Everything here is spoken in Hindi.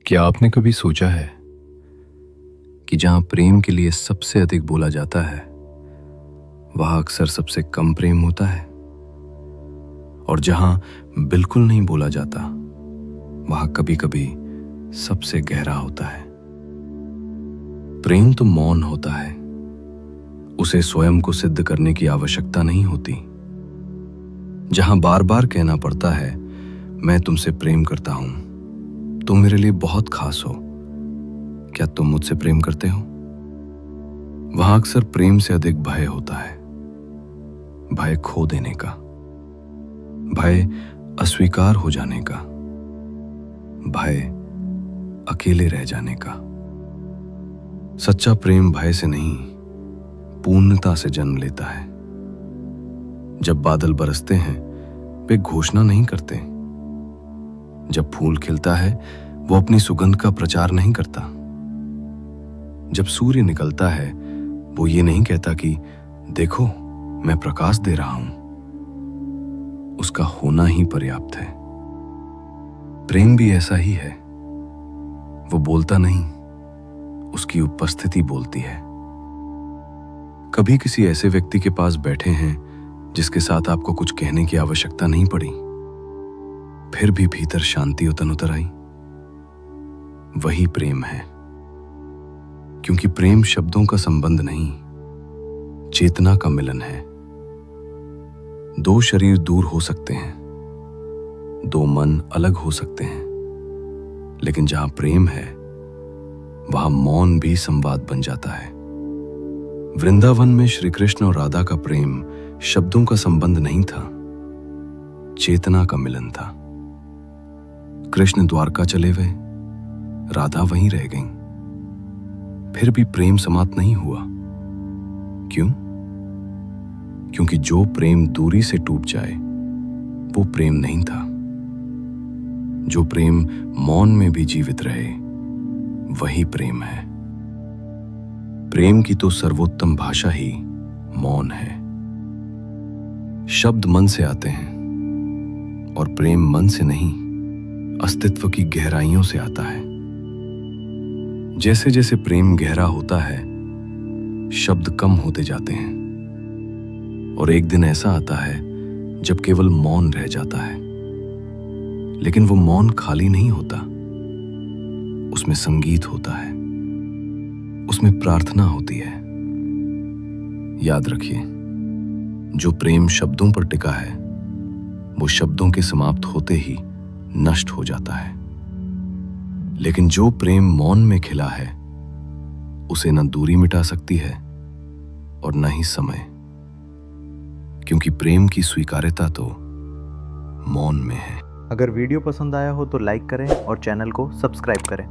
क्या आपने कभी सोचा है कि जहां प्रेम के लिए सबसे अधिक बोला जाता है वहां अक्सर सबसे कम प्रेम होता है, और जहां बिल्कुल नहीं बोला जाता वहां कभी कभी सबसे गहरा होता है। प्रेम तो मौन होता है, उसे स्वयं को सिद्ध करने की आवश्यकता नहीं होती। जहां बार बार कहना पड़ता है मैं तुमसे प्रेम करता हूं, तुम मेरे लिए बहुत खास हो, क्या तुम मुझसे प्रेम करते हो, वहां अक्सर प्रेम से अधिक भय होता है। भय खो देने का, भय अस्वीकार हो जाने का, भय अकेले रह जाने का। सच्चा प्रेम भय से नहीं, पूर्णता से जन्म लेता है। जब बादल बरसते हैं वे घोषणा नहीं करते। जब फूल खिलता है वो अपनी सुगंध का प्रचार नहीं करता। जब सूर्य निकलता है वो ये नहीं कहता कि देखो मैं प्रकाश दे रहा हूं। उसका होना ही पर्याप्त है। प्रेम भी ऐसा ही है, वो बोलता नहीं, उसकी उपस्थिति बोलती है। कभी किसी ऐसे व्यक्ति के पास बैठे हैं जिसके साथ आपको कुछ कहने की आवश्यकता नहीं पड़ी, फिर भी भीतर शांति उतर आई? वही प्रेम है। क्योंकि प्रेम शब्दों का संबंध नहीं, चेतना का मिलन है। दो शरीर दूर हो सकते हैं, दो मन अलग हो सकते हैं, लेकिन जहां प्रेम है वहां मौन भी संवाद बन जाता है। वृंदावन में श्री कृष्ण और राधा का प्रेम शब्दों का संबंध नहीं था, चेतना का मिलन था। कृष्ण द्वारका चले गए, राधा वहीं रह गईं। फिर भी प्रेम समाप्त नहीं हुआ। क्यों? क्योंकि जो प्रेम दूरी से टूट जाए वो प्रेम नहीं था। जो प्रेम मौन में भी जीवित रहे वही प्रेम है। प्रेम की तो सर्वोत्तम भाषा ही मौन है। शब्द मन से आते हैं और प्रेम मन से नहीं, अस्तित्व की गहराइयों से आता है। जैसे जैसे प्रेम गहरा होता है शब्द कम होते जाते हैं, और एक दिन ऐसा आता है जब केवल मौन रह जाता है। लेकिन वो मौन खाली नहीं होता, उसमें संगीत होता है, उसमें प्रार्थना होती है। याद रखिए, जो प्रेम शब्दों पर टिका है वो शब्दों के समाप्त होते ही नष्ट हो जाता है। लेकिन जो प्रेम मौन में खिला है उसे न दूरी मिटा सकती है और न ही समय, क्योंकि प्रेम की स्वीकार्यता तो मौन में है। अगर वीडियो पसंद आया हो तो लाइक करें और चैनल को सब्सक्राइब करें।